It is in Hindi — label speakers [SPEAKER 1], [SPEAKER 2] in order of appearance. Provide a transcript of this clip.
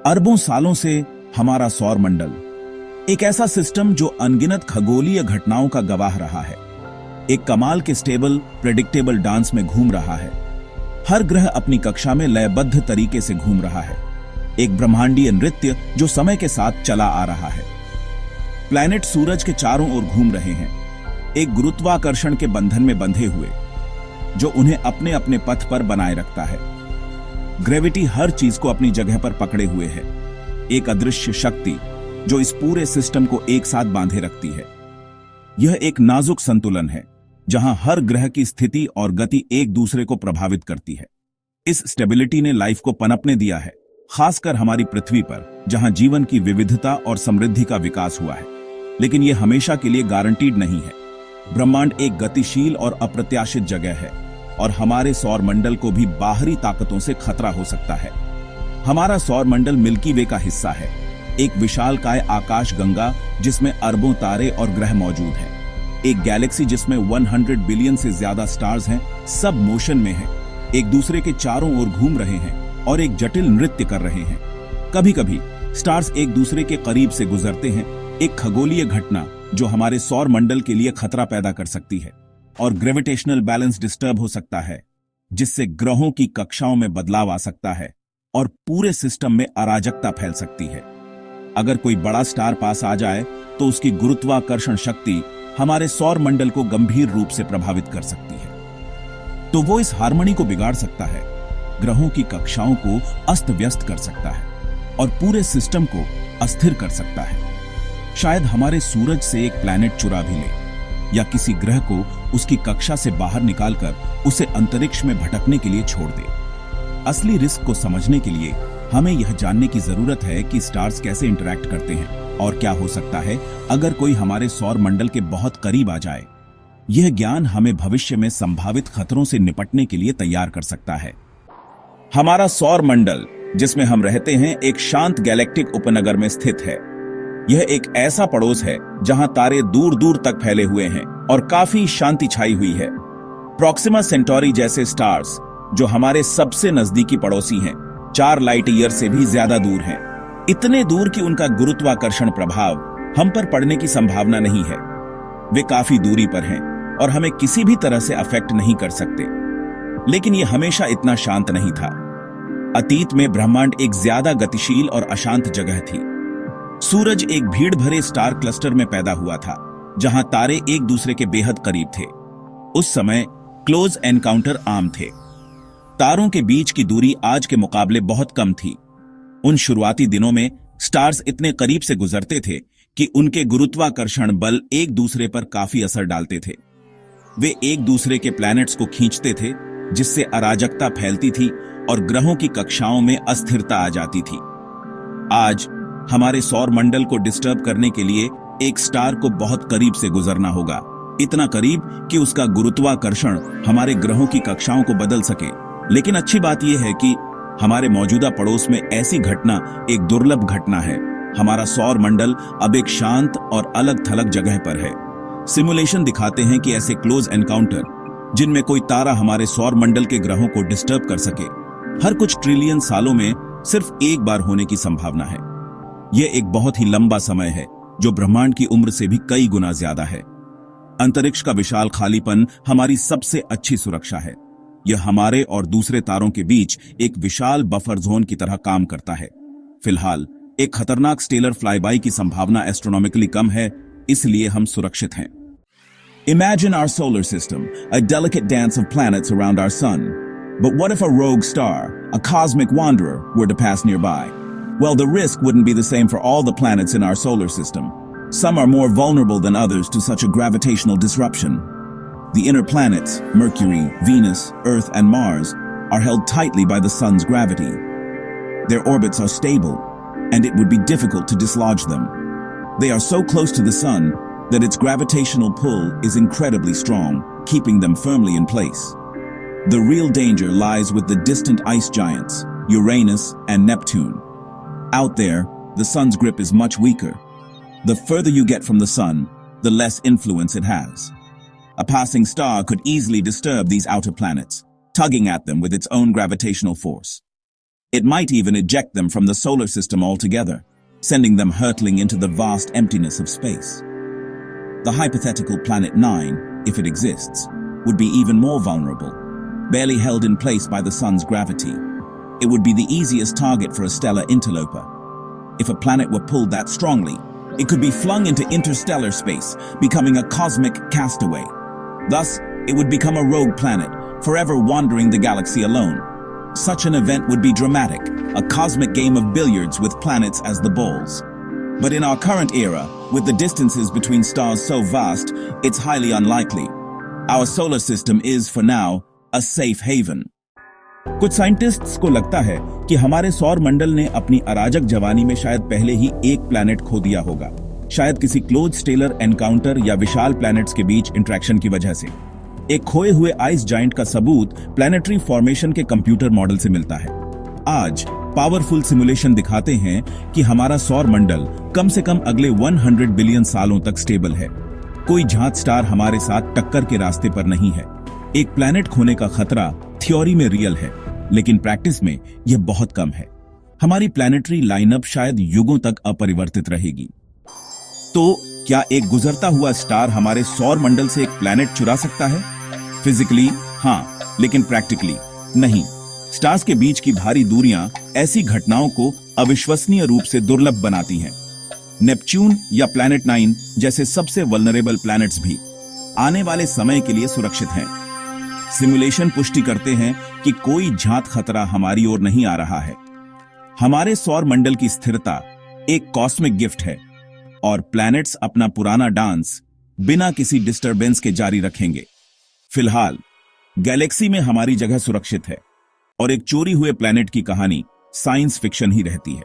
[SPEAKER 1] अरबों सालों से हमारा सौर मंडल एक ऐसा सिस्टम जो अनगिनत खगोलीय घटनाओं का गवाह रहा है, एक कमाल के स्टेबल प्रेडिक्टेबल डांस में घूम रहा है। हर ग्रह अपनी कक्षा में लयबद्ध तरीके से घूम रहा है, एक ब्रह्मांडीय नृत्य जो समय के साथ चला आ रहा है। प्लैनेट सूरज के चारों ओर घूम रहे हैं, एक गुरुत्वाकर्षण के बंधन में बंधे हुए जो उन्हें अपने अपने पथ पर बनाए रखता है। ग्रेविटी हर चीज को अपनी जगह पर पकड़े हुए है, एक अदृश्य शक्ति जो इस पूरे सिस्टम को एक साथ बांधे रखती है। यह एक नाजुक संतुलन है जहां हर ग्रह की स्थिति और गति एक दूसरे को प्रभावित करती है। इस स्टेबिलिटी ने लाइफ को पनपने दिया है, खासकर हमारी पृथ्वी पर जहां जीवन की विविधता और समृद्धि का विकास हुआ है। लेकिन यह हमेशा के लिए गारंटीड नहीं है। ब्रह्मांड एक गतिशील और अप्रत्याशित जगह है और हमारे सौर मंडल को भी बाहरी ताकतों से खतरा हो सकता है। हमारा सौर मंडल मिल्की वे का हिस्सा है, एक विशालकाय आकाश गंगा जिसमें अरबों तारे और ग्रह मौजूद हैं। एक गैलेक्सी जिसमें 100 बिलियन से ज्यादा स्टार्स हैं, सब मोशन में हैं, एक दूसरे के चारों ओर घूम रहे हैं और एक जटिल नृत्य कर रहे हैं। कभी कभी स्टार्स एक दूसरे के करीब से गुजरते हैं, एक खगोलीय घटना जो हमारे सौर मंडल के लिए खतरा पैदा कर सकती है। और ग्रेविटेशनल बैलेंस डिस्टर्ब हो सकता है, जिससे ग्रहों की कक्षाओं में बदलाव आ सकता है और पूरे सिस्टम में अराजकता फैल सकती है। अगर कोई बड़ा स्टार पास आ जाए तो उसकी गुरुत्वाकर्षण शक्ति हमारे सौर मंडल को गंभीर रूप से प्रभावित कर सकती है। तो वो इस हार्मनी को बिगाड़ सकता है, ग्रहों की कक्षाओं को अस्त व्यस्त कर सकता है और पूरे सिस्टम को अस्थिर कर सकता है। शायद हमारे सूरज से एक प्लैनेट चुरा भी ले या किसी ग्रह को उसकी कक्षा से बाहर निकालकर उसे अंतरिक्ष में भटकने के लिए छोड़ दे। असली रिस्क को समझने के लिए हमें यह जानने की जरूरत है कि स्टार्स कैसे इंटरैक्ट करते हैं और क्या हो सकता है अगर कोई हमारे सौर मंडल के बहुत करीब आ जाए। यह ज्ञान हमें भविष्य में संभावित खतरों से निपटने के लिए तैयार कर सकता है। हमारा सौर मंडल जिसमें हम रहते हैं एक शांत गैलेक्टिक उपनगर में स्थित है। यह एक ऐसा पड़ोस है जहां तारे दूर दूर तक फैले हुए हैं और काफी शांति छाई हुई है। प्रॉक्सिमा सेंटोरी जैसे स्टार्स जो हमारे सबसे नजदीकी पड़ोसी हैं, 4 लाइट ईयर से भी ज्यादा दूर हैं। इतने दूर कि उनका गुरुत्वाकर्षण प्रभाव हम पर पड़ने की संभावना नहीं है। वे काफी दूरी पर हैं और हमें किसी भी तरह से अफेक्ट नहीं कर सकते। लेकिन यह हमेशा इतना शांत नहीं था। अतीत में ब्रह्मांड एक ज्यादा गतिशील और अशांत जगह थी। सूरज एक भीड़ भरे स्टार क्लस्टर में पैदा हुआ था जहां तारे एक दूसरे के बेहद करीब थे। उस समय क्लोज एनकाउंटर आम थे। तारों के बीच की दूरी आज के मुकाबले बहुत कम थी। उन शुरुआती दिनों में स्टार्स इतने करीब से गुजरते थे कि उनके गुरुत्वाकर्षण बल एक दूसरे पर काफी असर डालते थे। वे एक दूसरे के प्लैनेट्स को खींचते थे, जिससे अराजकता फैलती थी और ग्रहों की कक्षाओं में अस्थिरता आ जाती थी। आज हमारे सौर मंडल को डिस्टर्ब करने के लिए एक स्टार को बहुत करीब से गुजरना होगा, इतना करीब कि उसका गुरुत्वाकर्षण हमारे ग्रहों की कक्षाओं को बदल सके। लेकिन अच्छी बात यह है कि हमारे मौजूदा पड़ोस में ऐसी घटना एक दुर्लभ घटना है। हमारा सौर मंडल अब एक शांत और अलग थलग जगह पर है। सिमुलेशन दिखाते हैं कि ऐसे क्लोज एनकाउंटर जिनमें कोई तारा हमारे सौर मंडल के ग्रहों को डिस्टर्ब कर सके, हर कुछ ट्रिलियन सालों में सिर्फ एक बार होने की संभावना है। यह एक बहुत ही लंबा समय है जो ब्रह्मांड की उम्र से भी कई गुना ज्यादा है। अंतरिक्ष का विशाल खालीपन हमारी सबसे अच्छी सुरक्षा है। यह हमारे और दूसरे तारों के बीच एक विशाल बफर जोन की तरह काम करता है। फिलहाल एक खतरनाक स्टेलर फ्लाईबाई की संभावना एस्ट्रोनॉमिकली कम है, इसलिए हम सुरक्षित हैं। Imagine our solar system, a delicate dance of planets around our sun. But what if a rogue star, a cosmic wanderer, were to pass nearby? Well, the risk wouldn't be the same for all the planets in our solar system. Some are more vulnerable than others to such a gravitational disruption. The inner planets, Mercury, Venus, Earth, and Mars, are held tightly by the sun's gravity. Their orbits are stable, and it would be difficult to dislodge them. They are so close to the sun that its gravitational pull is incredibly strong, keeping them firmly in place. The real danger lies with the distant ice giants, Uranus and Neptune. Out there, the sun's grip is much weaker. The further you get from the sun, the less influence it has. A passing star could easily disturb these outer planets, tugging at them with its own gravitational force. It might even eject them from the solar system altogether, sending them hurtling into the vast emptiness of space. The hypothetical planet 9, if it exists, would be even more vulnerable, barely held in place by the sun's gravity. It would be the easiest target for a stellar interloper. If a planet were pulled that strongly, it could be flung into interstellar space, becoming a cosmic castaway. Thus, it would become a rogue planet, forever wandering the galaxy alone. Such an event would be dramatic, a cosmic game of billiards with planets as the balls. But in our current era, with the distances between stars so vast, it's highly unlikely. Our solar system is, for now, a safe haven. कुछ साइंटिस्ट्स को लगता है कि हमारे सौर मंडल ने अपनी अराजक जवानी में शायद पहले ही एक प्लैनेट खो दिया होगा, शायद किसी क्लोज स्टेलर एनकाउंटर या विशाल प्लैनेट्स के बीच इंटरेक्शन की वजह से। एक खोए हुए आइस जाइंट का सबूत प्लैनेटरी फॉर्मेशन के कंप्यूटर मॉडल से मिलता है। आज पावरफुल सिमुलेशन दिखाते हैं कि हमारा सौर मंडल कम से कम अगले 100 बिलियन सालों तक स्टेबल है। कोई झांत स्टार हमारे साथ टक्कर के रास्ते पर नहीं है। एक प्लैनेट खोने का खतरा थ्योरी में रियल है, लेकिन प्रैक्टिस में यह बहुत कम है। हमारी प्लैनेटरी लाइनअप शायद युगों तक अपरिवर्तित रहेगी। तो क्या एक गुजरता हुआ स्टार हमारे सौर मंडल से एक प्लैनेट चुरा सकता है? फिजिकली हाँ, लेकिन प्रैक्टिकली नहीं। स्टार्स के बीच की भारी दूरियां ऐसी घटनाओं को अविश्वसनीय रूप से दुर्लभ बनाती हैं। नेपच्यून या प्लैनेट 9 जैसे सबसे वल्नरेबल प्लैनेट्स भी आने वाले समय के लिए सुरक्षित हैं। सिमुलेशन पुष्टि करते हैं कि कोई झांत खतरा हमारी ओर नहीं आ रहा है। हमारे सौर मंडल की स्थिरता एक कॉस्मिक गिफ्ट है और प्लैनेट्स अपना पुराना डांस बिना किसी डिस्टरबेंस के जारी रखेंगे। फिलहाल गैलेक्सी में हमारी जगह सुरक्षित है और एक चोरी हुए प्लैनेट की कहानी साइंस फिक्शन ही रहती है।